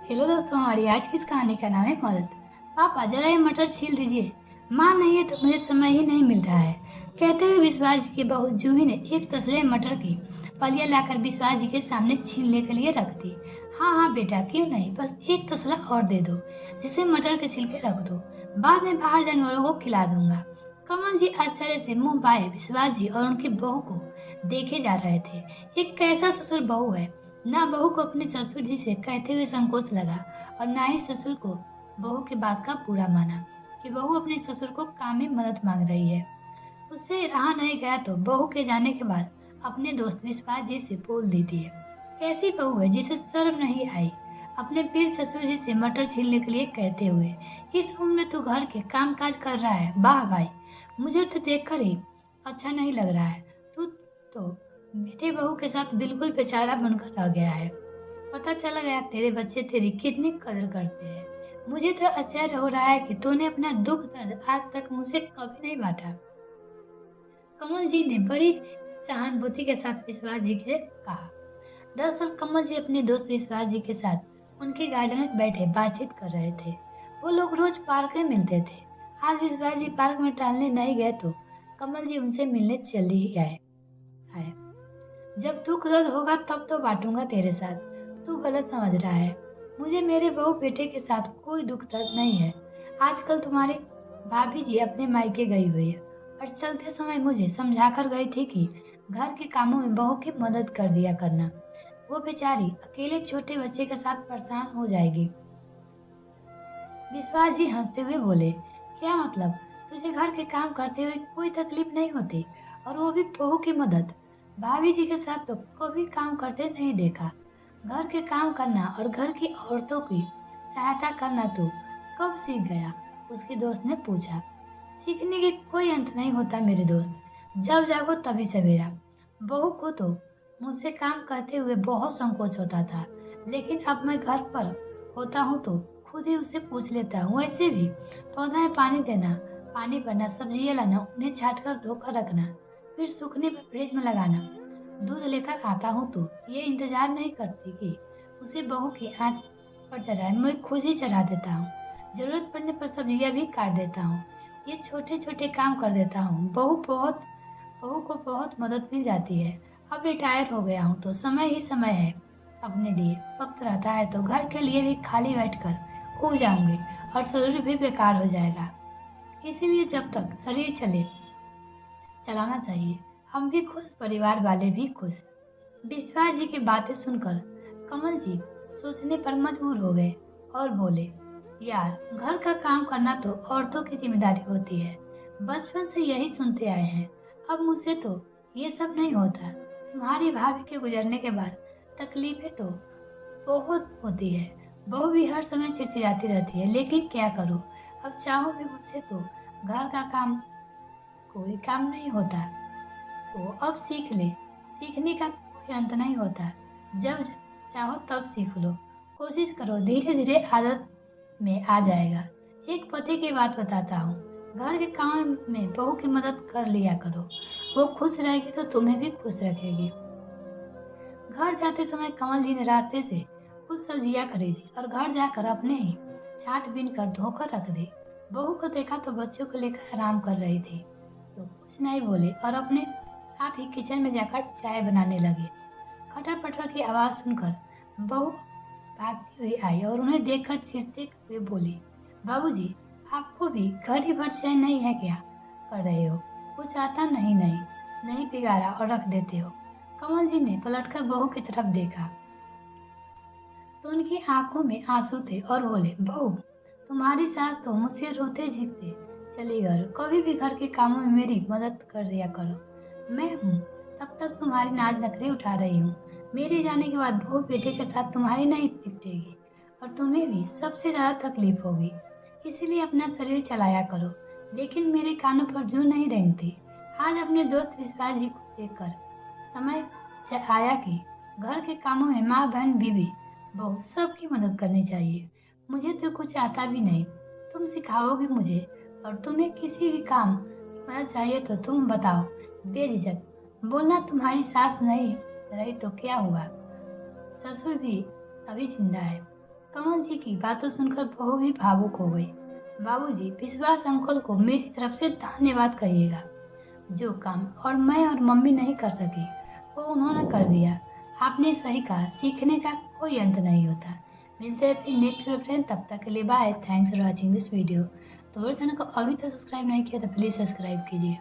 Hello दोस्तों, हमारी आज की इस कहानी का नाम है मदद। पापा जरा ये मटर छील दीजिए। माँ नहीं है तो मुझे समय ही नहीं मिल रहा है। कहते हुए विश्वास जी की बहू जूही ने एक तसले मटर की फलियां लाकर विश्वास जी के सामने छीलने के लिए रख दी। हाँ हाँ बेटा, क्यों नहीं, बस एक तसला और दे दो, जिसे मटर के छिलके रख दो। बाद में बाहर जानवरों को खिला दूंगा। कमल जी आश्चर्य से मुंह बाए विश्वास जी और उनकी बहू को देखे जा रहे थे। एक कैसा ससुर बहू है। ना बहू को अपने ससुर जी से कहते हुए संकोच लगा और ना ही ससुर को बहू की बात का बुरा माना कि बहू अपने ससुर को काम में मदद मांग रही है। उससे रहा नहीं गया तो बहू के जाने के बाद अपने दोस्त विश्वास जी से बोल देती है, कैसी बहू है जिसे शर्म नहीं आई अपने पीर ससुर जी से मटर छीलने के लिए कहते हुए। इस उम्र में तू घर के काम काज कर रहा है, वाह भाई, मुझे तो देखकर ही अच्छा नहीं लग रहा है। तू तो बेटे बहू के साथ बिल्कुल बेचारा बनकर रह गया है। पता चला गया तेरे बच्चे तेरी कितनी कदर करते हैं। मुझे तो आश्चर्य हो रहा है कि तूने अपना दुख दर्द आज तक मुझसे कभी नहीं बांटा। कमल जी ने बड़ी सहानुभूति के साथ विश्वास जी से कहा। दरअसल कमल जी अपने दोस्त विश्वास जी के साथ उनके गार्डन में बैठे बातचीत कर रहे थे। वो लोग रोज पार्क में मिलते थे। आज विश्वास जी पार्क में टहलने नहीं गए तो कमल जी उनसे मिलने चले ही आए। जब दुख दर्द होगा तब तो बांटूंगा तेरे साथ। तू गलत समझ रहा है। मुझे मेरे बहू बेटे के साथ कोई दुख दर्द नहीं है। आजकल तुम्हारी भाभी जी अपने मायके गई हुई है और चलते समय मुझे समझा कर गई थी कि घर के कामों में बहू की मदद कर दिया करना। वो बेचारी अकेले छोटे बच्चे के साथ परेशान हो जाएगी। विश्वास जी हंसते हुए बोले, क्या मतलब, तुझे घर के काम करते हुए कोई तकलीफ नहीं होती, और वो भी बहू की मदद। भाभी जी के साथ तो कभी काम करते नहीं देखा। घर के काम करना और घर की औरतों की सहायता करना तू कब सीख गया? उसके दोस्त ने पूछा। सीखने की कोई अंत नहीं होता मेरे दोस्त, जब जागो तभी सवेरा। बहू को तो मुझसे काम करते हुए बहुत संकोच होता था, लेकिन अब मैं घर पर होता हूँ तो खुद ही उससे पूछ लेता हूँ। वैसे भी पौधा में पानी देना, पानी भरना, सब्जियाँ लाना, उन्हें छाट कर धोकर रखना, फिर सूखने पर फ्रिज में लगाना। दूध लेकर आता हूँ तो ये इंतजार नहीं करती कि उसे बहू की आंच पर चढ़ाए, मैं खुद ही चढ़ा देता हूँ। जरूरत पड़ने पर सब्जियाँ भी काट देता हूँ। ये छोटे छोटे काम कर देता हूँ। बहू को बहुत मदद मिल जाती है। अब रिटायर हो गया हूँ तो समय ही समय है अपने लिए। वक्त रहता है तो घर के लिए भी खाली बैठकर उग जाऊंगी और शरीर भी बेकार हो जाएगा। इसीलिए जब तक शरीर चले चलाना चाहिए। हम भी खुश, परिवार वाले भी खुश। विश्वास जी की बातें सुनकर कमल जी सोचने पर मजबूर हो गए और बोले, यार घर का काम करना तो औरतों की जिम्मेदारी होती है। बचपन से यही सुनते आए हैं। अब मुझसे तो ये सब नहीं होता। तुम्हारी भाभी के गुजरने के बाद तकलीफें तो बहुत होती है। बहू भी हर समय चिड़चिड़ाती रहती है, लेकिन क्या करूं, अब चाहो भी मुझसे तो घर का काम कोई काम नहीं होता। तो अब सीख ले, सीखने का कोई अंत नहीं होता। जब चाहो तब सीख लो। कोशिश करो, धीरे धीरे आदत में आ जाएगा। एक पति की बात बताता हूँ, घर के काम में बहू की मदद कर लिया करो। वो खुश रहेगी तो तुम्हें भी खुश रखेगी। घर जाते समय कमल जी ने रास्ते से कुछ सब्जियां खरीदी और घर जाकर अपने ही छाट बीन कर धोकर रख दी। बहू को देखा तो बच्चों को लेकर आराम कर रही थी, तो कुछ नहीं बोले और अपने आप ही किचन में जाकर चाय बनाने लगे। खटर पटर की आवाज सुनकर बहू भागती हुई आई और उन्हें देखकर चीखते हुए बोली, बाबूजी, आपको भी घड़ी भर चैन नहीं है क्या? कर रहे हो, कुछ आता नहीं नहीं नहीं बिगाड़ा और रख देते हो। कमल जी ने पलटकर बहू की तरफ देखा तो उनकी आंखों में आंसू थे और बोले, बहू, तुम्हारी सास तो मुझसे रोते झिकते चली गई। कभी भी घर के कामों में मेरी मदद कर दिया करो। मैं हूँ तब तक तुम्हारी नाज नखरे उठा रही हूँ। मेरे जाने के बाद बहू बेटे के साथ तुम्हारी नहीं निपटेगी और तुम्हें भी सबसे ज्यादा तकलीफ होगी। इसीलिए अपना शरीर चलाया करो। लेकिन मेरे कानों पर जू नहीं रेंगती। आज अपने दोस्त विश्वास जी को देखकर समय आया कि घर के कामों में माँ, बहन, बीवी, बहू सबकी मदद करनी चाहिए। मुझे तो कुछ आता भी नहीं, तुम सिखाओगे मुझे। और तुम्हें किसी भी काम की मदद चाहिए तो तुम बताओ बेझिझक। बोलना, तुम्हारी सास नहीं रही तो क्या हुआ, ससुर भी अभी जिंदा है। कमल जी की बातों सुनकर बहू भी भावुक हो गई। बाबूजी, विश्वास अंकल को मेरी तरफ से धन्यवाद कहिएगा। जो काम और मैं और मम्मी नहीं कर सके वो उन्होंने कर दिया। आपने सही कहा, सीखने का कोई अंत नहीं होता। मिलते हैं फिर नेक्स्ट में फ्रेंड, तब तक के लिए bye. Thanks for watching this video. तो अगर चैनल को अभी तक सब्सक्राइब नहीं किया तो प्लीज सब्सक्राइब कीजिए।